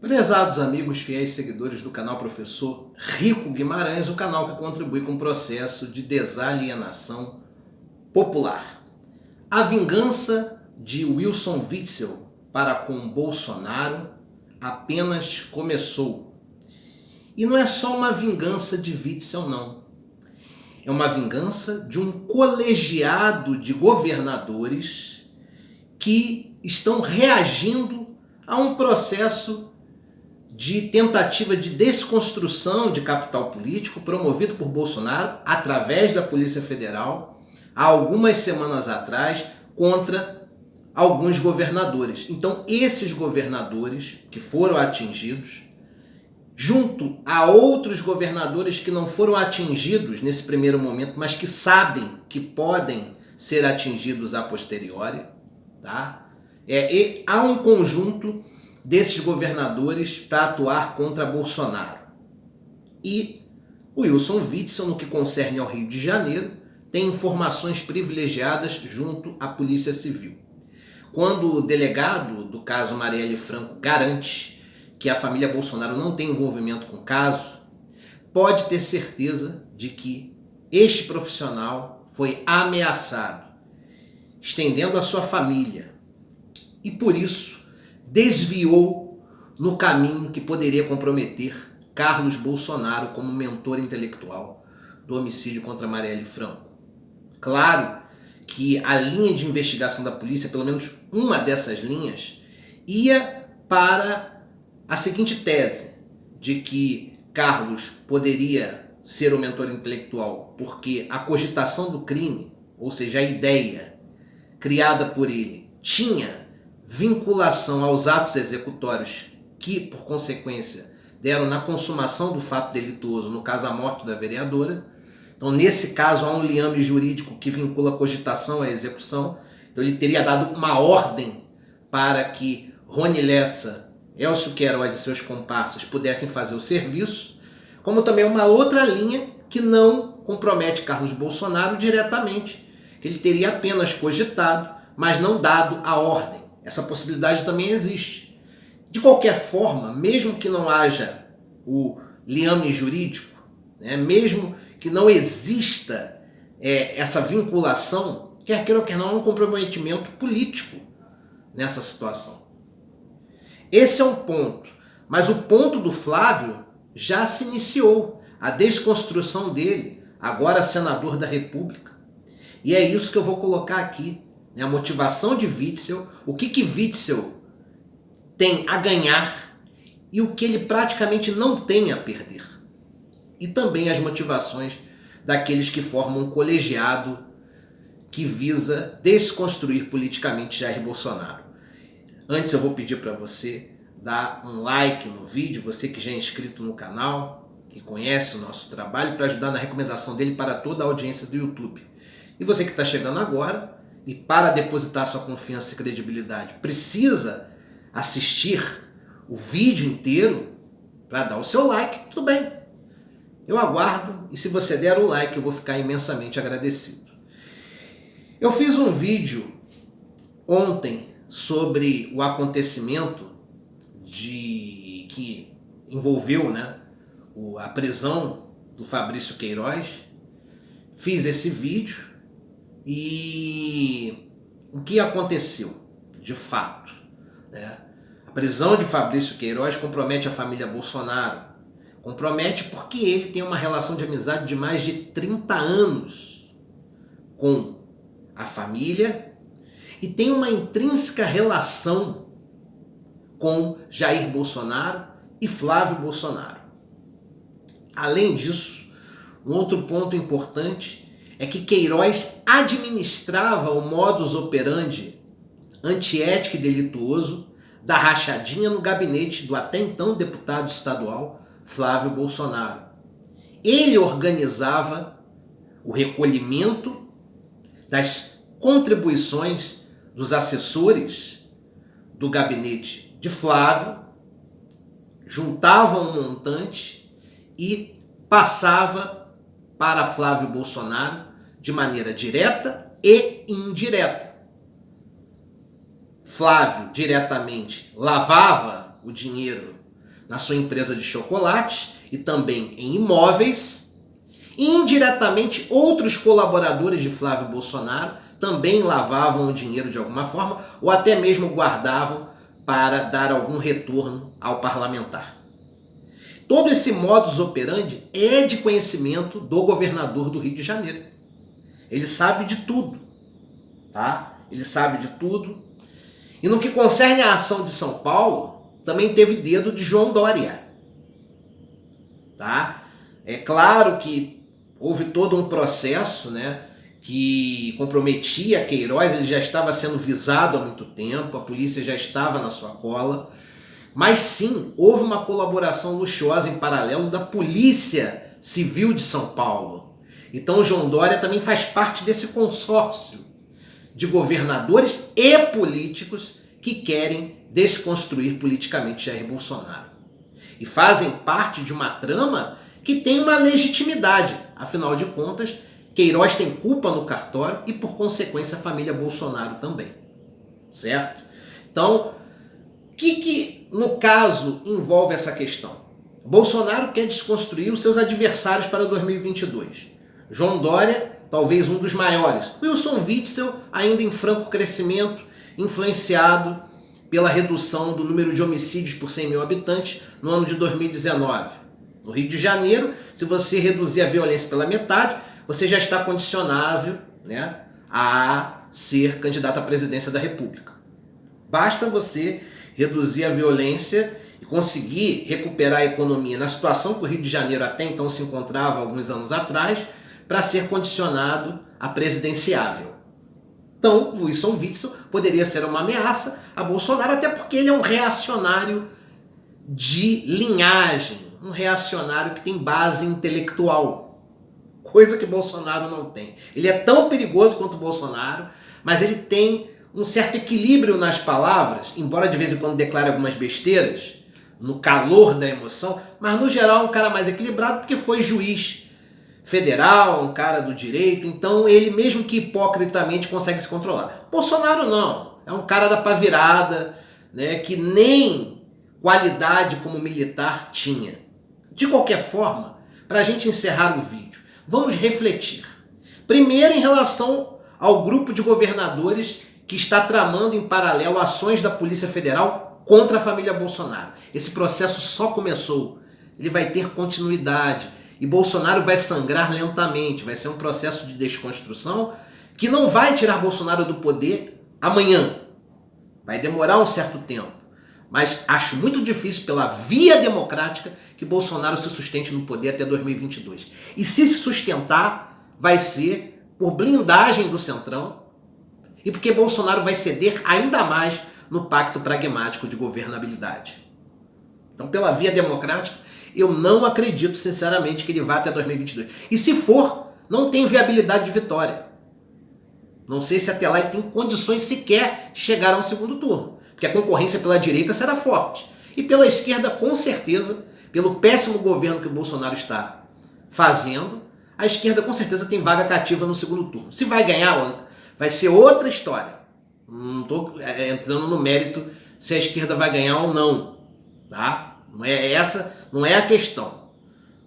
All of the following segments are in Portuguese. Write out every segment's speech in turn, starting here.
Prezados amigos, fiéis seguidores do canal Professor Rico Guimarães, o canal que contribui com o processo de desalienação popular. A vingança de Wilson Witzel para com Bolsonaro apenas começou. E não é só uma vingança de Witzel, não. É uma vingança de um colegiado de governadores que estão reagindo a um processo de tentativa de desconstrução de capital político promovido por Bolsonaro através da Polícia Federal há algumas semanas atrás contra alguns governadores. Então esses governadores que foram atingidos, junto a outros governadores que não foram atingidos nesse primeiro momento, mas que sabem que podem ser atingidos a posteriori, tá? Há um conjunto desses governadores para atuar contra Bolsonaro. E o Wilson Witzel, no que concerne ao Rio de Janeiro, tem informações privilegiadas junto à Polícia Civil. Quando o delegado do caso Marielle Franco garante que a família Bolsonaro não tem envolvimento com o caso, pode ter certeza de que este profissional foi ameaçado, estendendo a sua família, e por isso desviou no caminho que poderia comprometer Carlos Bolsonaro como mentor intelectual do homicídio contra Marielle Franco. Claro que a linha de investigação da polícia, pelo menos uma dessas linhas, ia para a seguinte tese, de que Carlos poderia ser o mentor intelectual porque a cogitação do crime, ou seja, a ideia criada por ele, tinha vinculação aos atos executórios que, por consequência, deram na consumação do fato delituoso, no caso a morte da vereadora. Então, nesse caso, há um liame jurídico que vincula a cogitação à execução. Então, ele teria dado uma ordem para que Rony Lessa, Elcio Queiroz e seus comparsas pudessem fazer o serviço, como também uma outra linha que não compromete Carlos Bolsonaro diretamente, que ele teria apenas cogitado, mas não dado a ordem. Essa possibilidade também existe. De qualquer forma, mesmo que não haja o liame jurídico, né, mesmo que não exista essa vinculação, quer queira ou quer não, há um comprometimento político nessa situação. Esse é um ponto. Mas o ponto do Flávio já se iniciou. A desconstrução dele, agora senador da República. E é isso que eu vou colocar aqui. A motivação de Witzel, o que Witzel tem a ganhar e o que ele praticamente não tem a perder. E também as motivações daqueles que formam um colegiado que visa desconstruir politicamente Jair Bolsonaro. Antes eu vou pedir para você dar um like no vídeo, você que já é inscrito no canal e conhece o nosso trabalho, para ajudar na recomendação dele para toda a audiência do YouTube. E você que está chegando agora, e para depositar sua confiança e credibilidade, precisa assistir o vídeo inteiro para dar o seu like, tudo bem. Eu aguardo e se você der o like eu vou ficar imensamente agradecido. Eu fiz um vídeo ontem sobre o acontecimento que envolveu, a prisão do Fabrício Queiroz. Fiz esse vídeo. E o que aconteceu, de fato? A prisão de Fabrício Queiroz compromete a família Bolsonaro. Compromete porque ele tem uma relação de amizade de mais de 30 anos com a família e tem uma intrínseca relação com Jair Bolsonaro e Flávio Bolsonaro. Além disso, um outro ponto importante é que Queiroz administrava o modus operandi antiético e delituoso da rachadinha no gabinete do até então deputado estadual Flávio Bolsonaro. Ele organizava o recolhimento das contribuições dos assessores do gabinete de Flávio, juntava um montante e passava para Flávio Bolsonaro de maneira direta e indireta. Flávio diretamente lavava o dinheiro na sua empresa de chocolates e também em imóveis. E indiretamente, outros colaboradores de Flávio Bolsonaro também lavavam o dinheiro de alguma forma ou até mesmo guardavam para dar algum retorno ao parlamentar. Todo esse modus operandi é de conhecimento do governador do Rio de Janeiro. Ele sabe de tudo, tá? Ele sabe de tudo. E no que concerne à ação de São Paulo, também teve dedo de João Dória, tá? É claro que houve todo um processo, né, que comprometia Queiroz, ele já estava sendo visado há muito tempo, a polícia já estava na sua cola, mas sim, houve uma colaboração luxuosa em paralelo da Polícia Civil de São Paulo. Então o João Dória também faz parte desse consórcio de governadores e políticos que querem desconstruir politicamente Jair Bolsonaro. E fazem parte de uma trama que tem uma legitimidade. Afinal de contas, Queiroz tem culpa no cartório e, por consequência, a família Bolsonaro também. Certo? Então, o que no caso envolve essa questão? Bolsonaro quer desconstruir os seus adversários para 2022. João Dória, talvez um dos maiores. Wilson Witzel, ainda em franco crescimento, influenciado pela redução do número de homicídios por 100 mil habitantes no ano de 2019. No Rio de Janeiro, se você reduzir a violência pela metade, você já está condicionável, né, a ser candidato à presidência da República. Basta você reduzir a violência e conseguir recuperar a economia na situação que o Rio de Janeiro até então se encontrava alguns anos atrás, para ser condicionado a presidenciável. Então, Wilson Witzel poderia ser uma ameaça a Bolsonaro, até porque ele é um reacionário de linhagem, um reacionário que tem base intelectual, coisa que Bolsonaro não tem. Ele é tão perigoso quanto Bolsonaro, mas ele tem um certo equilíbrio nas palavras, embora de vez em quando declare algumas besteiras, no calor da emoção, mas no geral é um cara mais equilibrado porque foi juiz federal, um cara do direito, então ele mesmo que hipocritamente consegue se controlar. Bolsonaro não, é um cara da pá virada, né, que nem qualidade como militar tinha. De qualquer forma, para a gente encerrar o vídeo, vamos refletir. Primeiro em relação ao grupo de governadores que está tramando em paralelo ações da Polícia Federal contra a família Bolsonaro. Esse processo só começou, ele vai ter continuidade. E Bolsonaro vai sangrar lentamente, vai ser um processo de desconstrução que não vai tirar Bolsonaro do poder amanhã. Vai demorar um certo tempo. Mas acho muito difícil, pela via democrática, que Bolsonaro se sustente no poder até 2022. E se sustentar, vai ser por blindagem do Centrão e porque Bolsonaro vai ceder ainda mais no pacto pragmático de governabilidade. Então, pela via democrática, eu não acredito, sinceramente, que ele vá até 2022. E se for, não tem viabilidade de vitória. Não sei se até lá ele tem condições sequer de chegar a um segundo turno. Porque a concorrência pela direita será forte. E pela esquerda, com certeza, pelo péssimo governo que o Bolsonaro está fazendo, a esquerda com certeza tem vaga cativa no segundo turno. Se vai ganhar, vai ser outra história. Não estou entrando no mérito se a esquerda vai ganhar ou não. Tá? Não é a questão.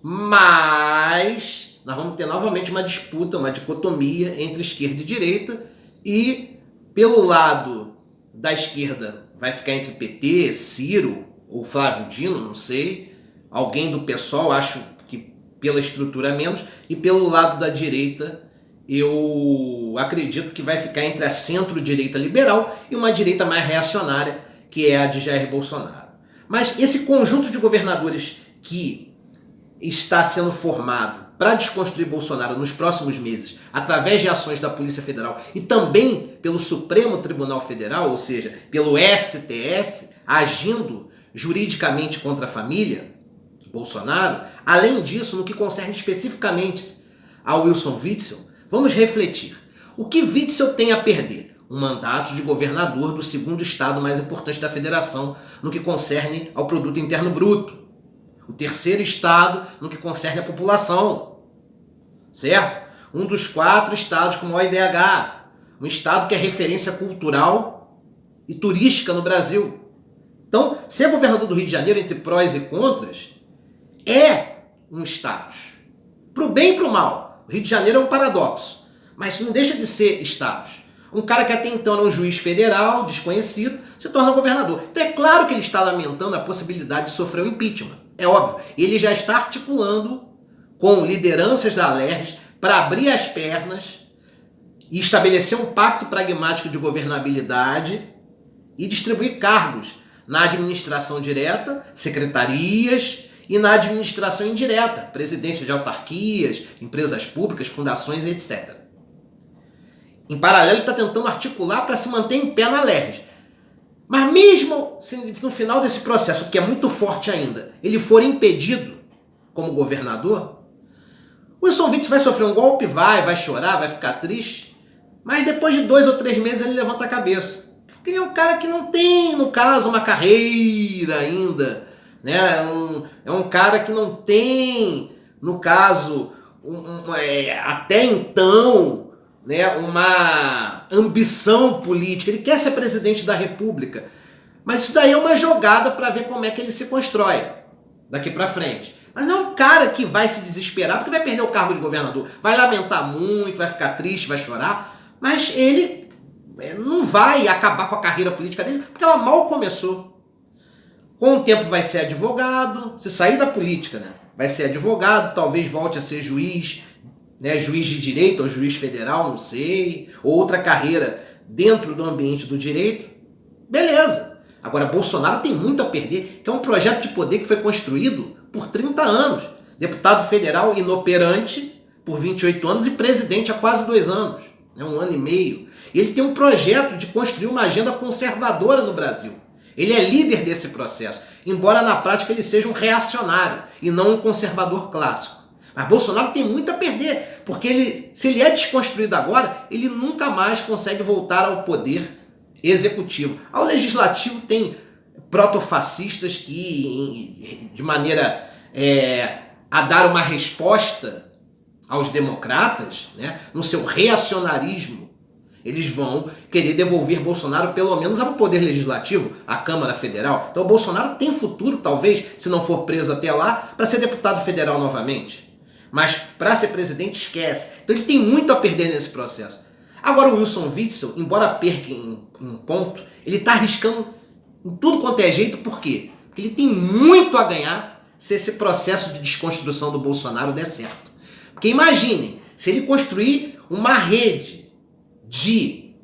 Mas nós vamos ter novamente uma disputa, uma dicotomia entre esquerda e direita, e pelo lado da esquerda vai ficar entre PT, Ciro ou Flávio Dino, não sei, alguém do PSOL, acho que pela estrutura menos, e pelo lado da direita eu acredito que vai ficar entre a centro-direita liberal e uma direita mais reacionária, que é a de Jair Bolsonaro. Mas esse conjunto de governadores que está sendo formado para desconstruir Bolsonaro nos próximos meses, através de ações da Polícia Federal e também pelo Supremo Tribunal Federal, ou seja, pelo STF, agindo juridicamente contra a família Bolsonaro, além disso, no que concerne especificamente ao Wilson Witzel, vamos refletir. O que Witzel tem a perder? Um mandato de governador do segundo estado mais importante da federação no que concerne ao produto interno bruto. O terceiro estado no que concerne à população. Certo? Um dos 4 estados com maior IDH. Um estado que é referência cultural e turística no Brasil. Então, ser governador do Rio de Janeiro, entre prós e contras, é um status. Para o bem e para o mal. O Rio de Janeiro é um paradoxo, mas não deixa de ser status. Um cara que até então era um juiz federal, desconhecido, se torna governador. Então é claro que ele está lamentando a possibilidade de sofrer um impeachment. É óbvio. Ele já está articulando com lideranças da Alerj para abrir as pernas e estabelecer um pacto pragmático de governabilidade e distribuir cargos na administração direta, secretarias, e na administração indireta, presidência de autarquias, empresas públicas, fundações, etc. Em paralelo, ele está tentando articular para se manter em pé na Alerj. Mas mesmo se no final desse processo, que é muito forte ainda, ele for impedido como governador, o Wilson Witzel vai sofrer um golpe, vai chorar, vai ficar triste, mas depois de 2 ou 3 meses ele levanta a cabeça. Porque ele é um cara que não tem, no caso, uma carreira ainda, né? É um cara que não tem, no caso, até então, né, uma ambição política. Ele quer ser presidente da República. Mas isso daí é uma jogada para ver como é que ele se constrói daqui para frente. Mas não é um cara que vai se desesperar porque vai perder o cargo de governador. Vai lamentar muito, vai ficar triste, vai chorar. Mas ele não vai acabar com a carreira política dele porque ela mal começou. Com o tempo vai ser advogado, se sair da política, né? Vai ser advogado, talvez volte a ser juiz, né? Juiz de direito ou juiz federal, não sei, ou outra carreira dentro do ambiente do direito. Beleza. Agora, Bolsonaro tem muito a perder, que é um projeto de poder que foi construído por 30 anos. Deputado federal inoperante por 28 anos e presidente há quase 2 anos, né? 1 ano e meio. E ele tem um projeto de construir uma agenda conservadora no Brasil. Ele é líder desse processo, embora na prática ele seja um reacionário e não um conservador clássico. Mas Bolsonaro tem muito a perder, porque se ele é desconstruído agora, ele nunca mais consegue voltar ao poder executivo. Ao legislativo tem protofascistas que, de maneira a dar uma resposta aos democratas, né, no seu reacionarismo, eles vão querer devolver Bolsonaro pelo menos ao poder legislativo, à Câmara Federal. Então o Bolsonaro tem futuro, talvez, se não for preso até lá, para ser deputado federal novamente. Mas para ser presidente, esquece. Então ele tem muito a perder nesse processo. Agora o Wilson Witzel, embora perca em ponto, ele está arriscando em tudo quanto é jeito. Por quê? Porque ele tem muito a ganhar se esse processo de desconstrução do Bolsonaro der certo. Porque imaginem, se ele construir uma rede de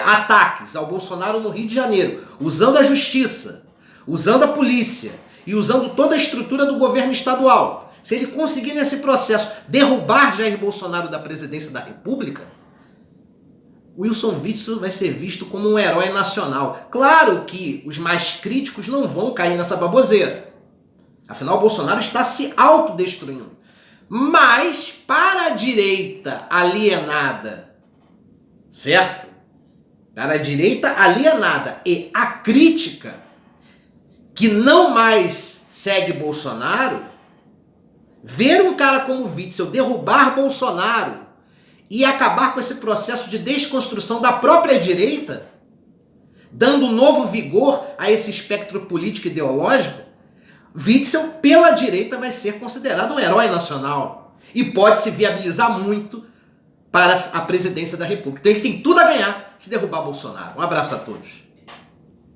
ataques ao Bolsonaro no Rio de Janeiro, usando a justiça, usando a polícia e usando toda a estrutura do governo estadual, se ele conseguir nesse processo derrubar Jair Bolsonaro da presidência da República, Wilson Witzel vai ser visto como um herói nacional. Claro que os mais críticos não vão cair nessa baboseira. Afinal, o Bolsonaro está se autodestruindo. Mas, para a direita alienada, certo? Para a direita alienada e a crítica que não mais segue Bolsonaro, ver um cara como Witzel derrubar Bolsonaro e acabar com esse processo de desconstrução da própria direita, dando um novo vigor a esse espectro político e ideológico, Witzel, pela direita, vai ser considerado um herói nacional e pode se viabilizar muito para a presidência da República. Então ele tem tudo a ganhar se derrubar Bolsonaro. Um abraço a todos.